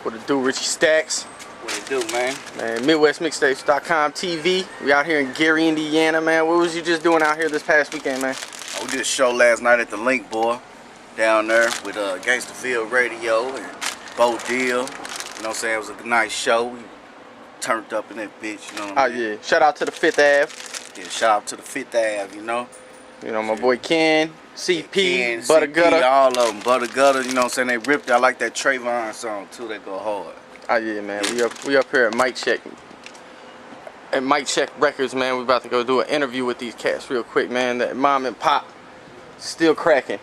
What it do, Richie Stacks? What it do, man? Man, Midwestmixtapes.com TV. We out here in Gary, Indiana, man. What was you just doing out here this past weekend, man? We did a show last night at the Link, boy. Down there with Gangsterfield Radio and Bo Deal. You know what I'm saying? It was a nice show. We turned up in that bitch, you know what I mean? Oh, yeah. Shout out to the 5th Ave. Yeah, shout out to the 5th Ave, you know? You know, my boy Ken, CP, Ken, Butter CP, Gutter. all of them. Butter Gutter, you know what I'm saying? They ripped it. I like that Trayvon song, too. They go hard. Oh, yeah, man. We up here at Mic Check. At Mic Check Records, man. We about to go do an interview with these cats real quick, man. That mom and pop still cracking.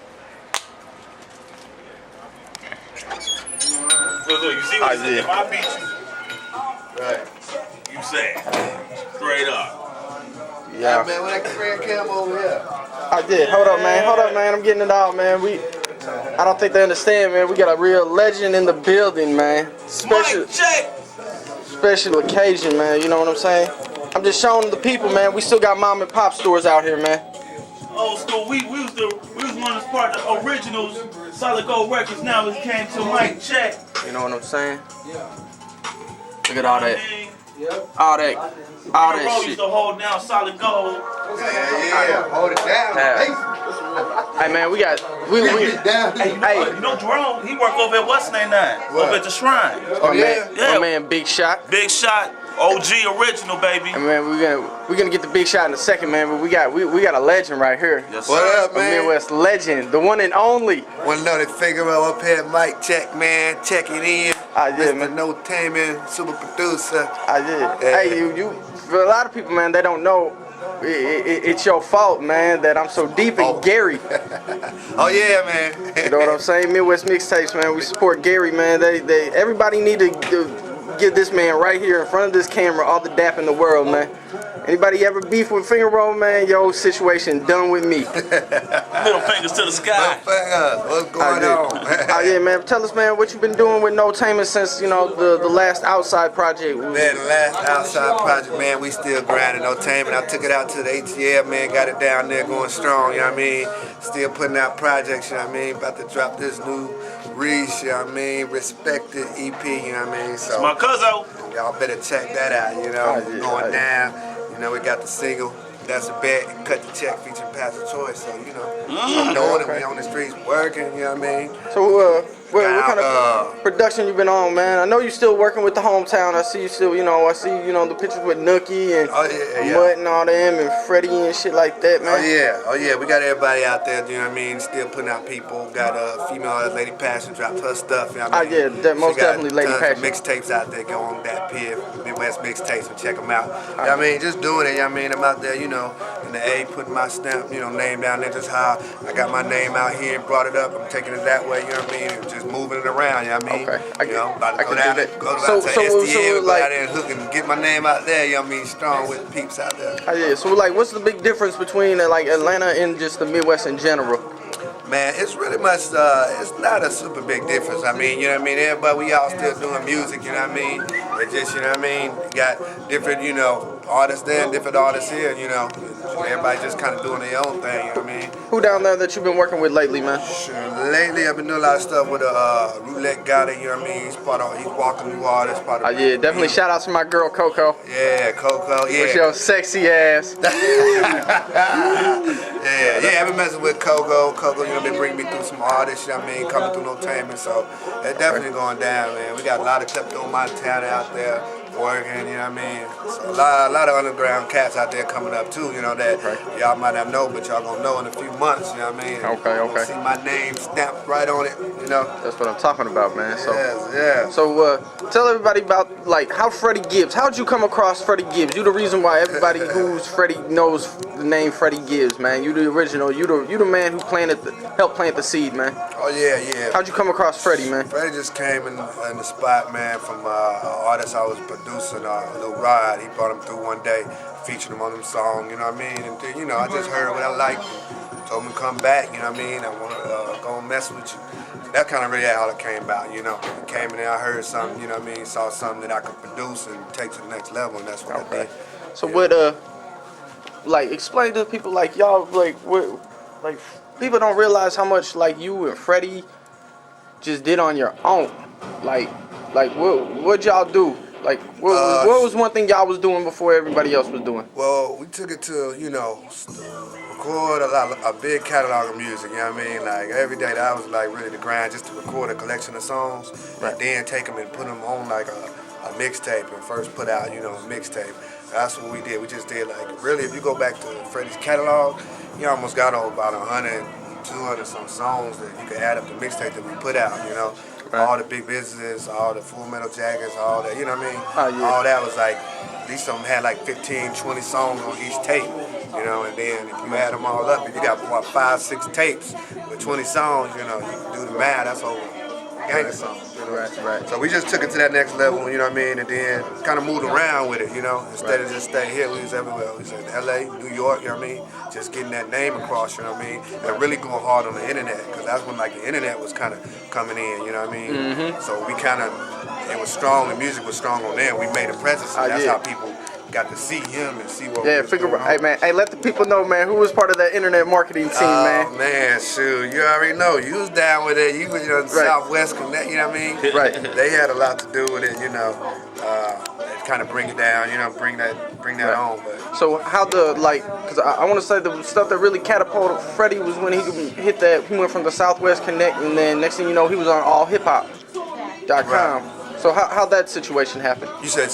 Look, you see what he said? If I beat you, right? You say straight up. Yeah. Man, when that friend came over here. I did. Hold up, man. I'm getting it all, man. I don't think they understand, man. We got a real legend in the building, man. Special occasion, man. You know what I'm saying? I'm just showing the people, man. We still got mom and pop stores out here, man. Old school. We was one of the part of the originals. Solid Gold Records. Now it came to Mic Check. You know what I'm saying? Look at all that. Fingerroll used to hold down Solid Gold. Yeah, hold it down. Hey man, we hey, you know Jerome, he work over at what's name now? Over at the Shrine. Oh yeah. My man Big Shot. Big Shot, OG original, baby. And man, we're gonna get the Big Shot in a second, man. But we got a legend right here. Yes, What sir. up, man? A Midwest legend, the one and only. Wanna know that Fingerroll up here at Mic Check, man. Checking in. Yeah, Mr. No Taming, super producer. Yeah. Hey, you. For a lot of people, man, they don't know. It's your fault, man, that I'm so deep in Gary. Oh yeah, man. You know what I'm saying? Midwest Mixtapes, man. We support Gary, man. Everybody need to give this man right here in front of this camera all the dap in the world, man. Anybody ever beef with Fingerroll, man? Yo, situation done with me. Middle fingers to the sky. What's going on? Oh yeah, man. Tell us, man, what you been doing with No Taming since, you know, the last Outside project. Man, the last Outside project, man, we still grinding No Taming. I took it out to the ATL, man, got it down there going strong, you know what I mean? Still putting out projects, you know what I mean? About to drop this new Reese, you know what I mean? Respected EP, you know what I mean? So It's my cousin. y'all better check that out, you know? Going down. You know, we got the single, That's a Bet, Cut the Check featuring Pastor Choice, so you know, knowing that we on the streets working, you know what I mean? So what kind of production you been on, man? I know you still working with the hometown. I see you still, I see, the pictures with Nookie and Mutt and all them and Freddie and shit like that, man. Oh yeah, we got everybody out there, you know what I mean? Still putting out people. Got a female Lady Passion dropped her stuff, you know what I mean? Most definitely Lady Passion. Mixtapes out there, go on that pier, Midwest Mixtapes, and check them out. You know what I mean? Just doing it, you know what I mean? I'm out there, in the A, putting my stamp, name down there, just how I got my name out here and brought it up. I'm taking it that way, you know what I mean? And just moving it around, you know what I mean? Okay. About to go down there, go out to SDA, go out there and hook and get my name out there, you know what I mean? Strong with the peeps out there. So what's the big difference between Atlanta and just the Midwest in general? Man, it's really much, it's not a super big difference. I mean, you know what I mean? Everybody, we all still doing music, you know what I mean? It just, you know what I mean? You got different, artists there and different artists here, Everybody just kind of doing their own thing, you know what I mean? Who down there that you've been working with lately, man? Sure. Lately, I've been doing a lot of stuff with Roulette Gotti, you know what I mean? He's walking new artist. Definitely shout out to my girl Coco. Yeah, Coco, yeah. With your sexy ass. Yeah, I've been messing with Coco. Coco, been bringing me through some artists, you know what I mean? Coming through No Taming, so it's definitely going down, man. We got a lot of Klepto Montana out there working, you know what I mean? So a lot of underground cats out there coming up too, that y'all might not know, but y'all gonna know in a few months, you know what I mean? Okay. See my name stamped right on it, That's what I'm talking about, man. So, yeah. So tell everybody about how Freddie Gibbs. How'd you come across Freddie Gibbs? You the reason why everybody who's Freddie knows the name Freddie Gibbs, man. You the original. You the man who helped plant the seed, man. Oh yeah. How'd you come across Freddie, man? Freddie just came in the spot, man, from an artist I was producing, Lil Rod. He brought him through one day, featured him on them song, you know what I mean? And then, I just heard what I liked. Told him to come back, you know what I mean? I want to go and mess with you. That kind of really how it came about, I came in there, I heard something, you know what I mean? Saw something that I could produce and take to the next level, and that's what I did. So what, explain to people, y'all, people don't realize how much, you and Freddie just did on your own. Like, what'd y'all do? Like, what was one thing y'all was doing before everybody else was doing? Well, we took it to, record a big catalog of music, you know what I mean? Like, every day that was like really the grind, just to record a collection of songs, and then take them and put them on like a mixtape and first put out, a mixtape. That's what we did. We just did like, really, if you go back to Freddie's catalog, you almost got over about 100, 200 some songs that you could add up the mixtape that we put out, Right. All the big businesses, all the Full Metal Jackets, all that, you know what I mean? Oh, yeah. All that was like, at least some of them had like 15, 20 songs on each tape, and then if you add them all up, if you got what, 5, 6 tapes with 20 songs, you can do the math, that's over a gang of songs, Right. So we just took it to that next level, you know what I mean, and then kind of moved around with it, instead of just staying here, we was everywhere. We was in LA, New York, you know what I mean, just getting that name across, you know what I mean, and really going hard on the internet, because that's when like the internet was kind of coming in, you know what I mean, so we kind of, it was strong, the music was strong on there, we made a presence, and that's how people got to see him and see what was going on. Hey man, let the people know, man, who was part of that internet marketing team, man. Oh man, shoot, you already know, you was down with it, you was Southwest Connect, you know what I mean? Right. They had a lot to do with it, kind of bring it down, bring that on. But So how because I want to say the stuff that really catapulted Freddie was when he hit that, he went from the Southwest Connect, and then next thing you know, he was on allhiphop.com. Right. So how'd that situation happen? You said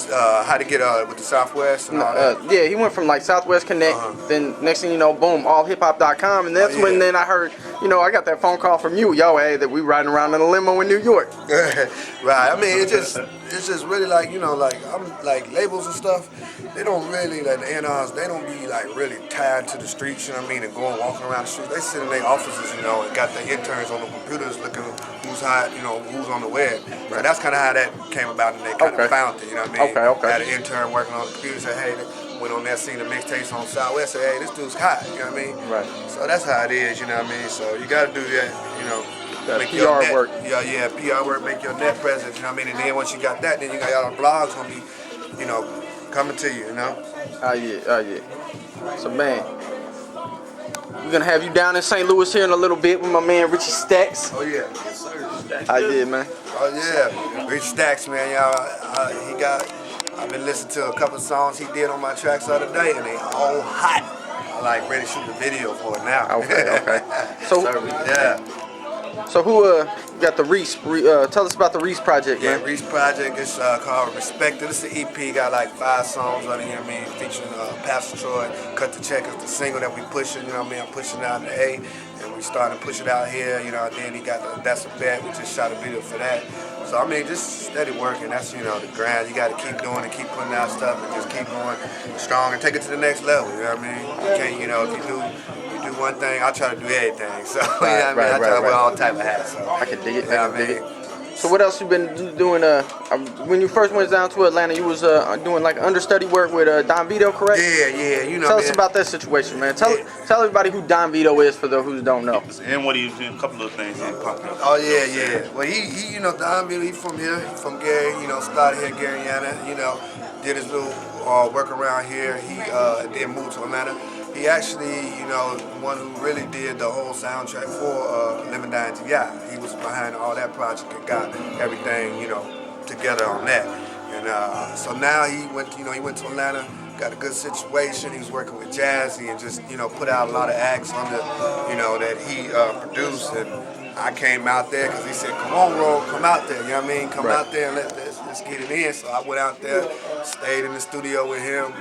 how to get with the Southwest and all that? Yeah, he went from like Southwest Connect, then next thing you know, boom, allhiphop.com, and that's when then I heard, I got that phone call from you, that we riding around in a limo in New York. Right. I mean, it's just really like, I'm like labels and stuff. They don't really, like the A&Rs, they don't be like really tied to the streets, you know what I mean, and going walking around the streets. They sit in their offices, and got their interns on the computers looking who's hot, who's on the web. Right. So that's kind of how that came about, and they kind of found it, you know what I mean? Okay. Had an intern working on the computer, said, hey, went on there, seen the mixtapes on Southwest, said, hey, this dude's hot, you know what I mean? Right. So that's how it is, you know what I mean? So you got to do that, That make PR your net, work. Yeah, PR work, make your net presence, you know what I mean? And then once you got that, then you got all the blogs gonna be, coming to you, Oh yeah. So man, we're gonna have you down in St. Louis here in a little bit with my man Richie Stacks. Oh yeah. Yes, sir. I did, man. Oh yeah. Rich Stacks, man, y'all. I've been listening to a couple songs he did on my tracks the other day, and they all hot. I like ready to shoot the video for it now. Okay. So So who got the Reese? Tell us about the Reese project, man. Yeah, Reese project is called Respected. It's an EP, got like 5 songs on it, you know what I mean, featuring Pastor Troy. Cut the Check is the single that we pushing, you know what I mean, I'm pushing it out in the A, and we starting to push it out here, then he got the That's a Bet, we just shot a video for that. So I mean, just steady working, that's, the grind. You gotta keep doing it, keep putting out stuff, and just keep going strong and take it to the next level, you know what I mean? You can't, if you do one thing, I try to do everything. So I try to wear all type of hats. So I can dig it. I can dig it. So what else you been doing? When you first went down to Atlanta, you was doing like understudy work with Don Vito, correct? Yeah. Tell us about that situation, man. Tell everybody who Don Vito is for those who don't know. And what he was doing, a couple of things he popped up. Oh yeah. Well, he Don Vito, he from here, he from Gary, started here, Garyana, did his little work around here. He then moved to Atlanta. He actually, one who really did the whole soundtrack for Living Dying T.I. He was behind all that project and got everything, together on that. And so now he went to Atlanta, got a good situation. He was working with Jazzy and just, put out a lot of acts under, that he produced. And I came out there because he said, come on, Roll, come out there, you know what I mean? Come out there and let's get it in. So I went out there, stayed in the studio with him,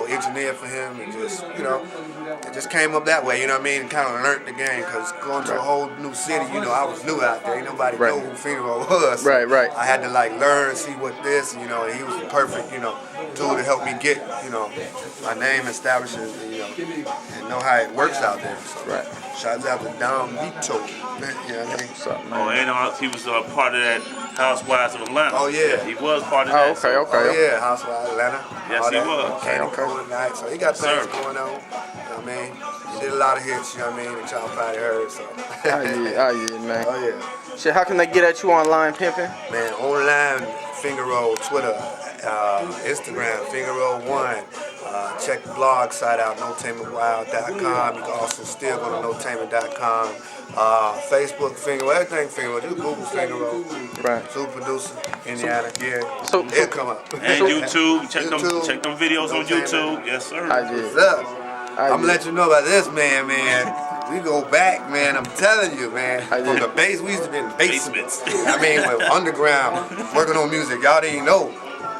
engineered for him, and just, it just came up that way, you know what I mean? And kind of learned the game, because going to a whole new city, I was new out there. Ain't nobody know who Fingerroll was. So Right. I had to learn, see what this, and he was the perfect, tool to help me get, my name established and know how it works out there. So, shouts out to Don Vito, man. You know what I mean? What's up, man? And he was part of that Housewives of Atlanta. Oh yeah. He was part of that. Okay. Oh yeah, Housewives of Atlanta. Yes, he was. Okay. So he got things going on. You know what I mean? He did a lot of hits, you know what I mean, that y'all probably heard. So. Oh yeah, man. Oh yeah. Shit, how can they get at you online, pimping? Man, online, Fingerroll, Twitter, Instagram, Fingerroll1. Check the blog site out, notainmentwild.com. You can also still go to notainment.com. Facebook, Fingerroll, everything Fingerroll. Just Google Fingerroll. Right. Super producer, Indiana, Gary. So- It'll come up. And YouTube. Check them videos on YouTube. Yes, sir. I did. What's up? I'm gonna let you know about this man. We go back, man. I'm telling you, man. From the base, we used to be in the basements. I mean, we're underground, working on music. Y'all didn't know.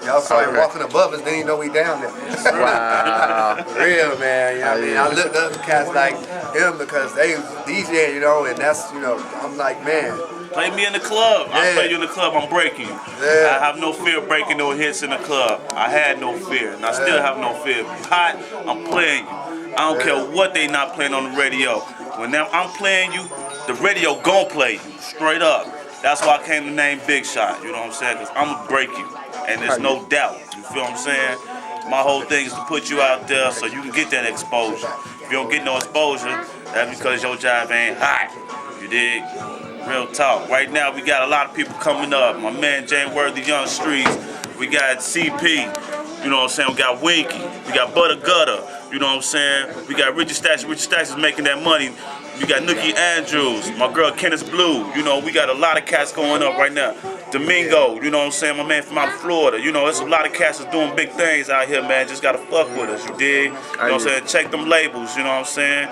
Y'all started walking above us, didn't even know we down there. Wow. Real, man. You know what I mean? I looked up to cats like him because they DJ, you know, and that's, you know, I'm like, man. Play me in the club. I play you in the club, I'm breaking you. Yeah. I have no fear of breaking no hits in the club. I had no fear, and I still have no fear. Hot, I'm playing you. I don't care what they not playing on the radio. When I'm playing you, the radio gon' play you, straight up. That's why I came to name Big Shot, you know what I'm saying? Because I'm going to break you, and there's no doubt, you feel what I'm saying? My whole thing is to put you out there so you can get that exposure. If you don't get no exposure, that's because your job ain't hot, you dig? Real talk. Right now, we got a lot of people coming up. My man, Jane Worthy, Young Streets. We got CP, you know what I'm saying? We got Winky. We got Butter Gutter, you know what I'm saying? We got Richard Stash. Richard Stash is making that money. We got Nookie Andrews, my girl Kenneth Blue. You know, we got a lot of cats going up right now. Domingo, you know what I'm saying? My man from out of Florida. You know, there's a lot of cats that's doing big things out here, man. Just gotta fuck with us, you dig? You know what I'm saying? Check them labels, you know what I'm saying?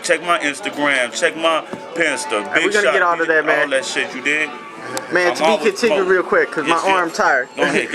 Check my Instagram, check my Pinsta. Big we're gonna Shot, get all of that, man. All that shit, you dig? Man, to be continued real quick, because my arm tired. Go ahead.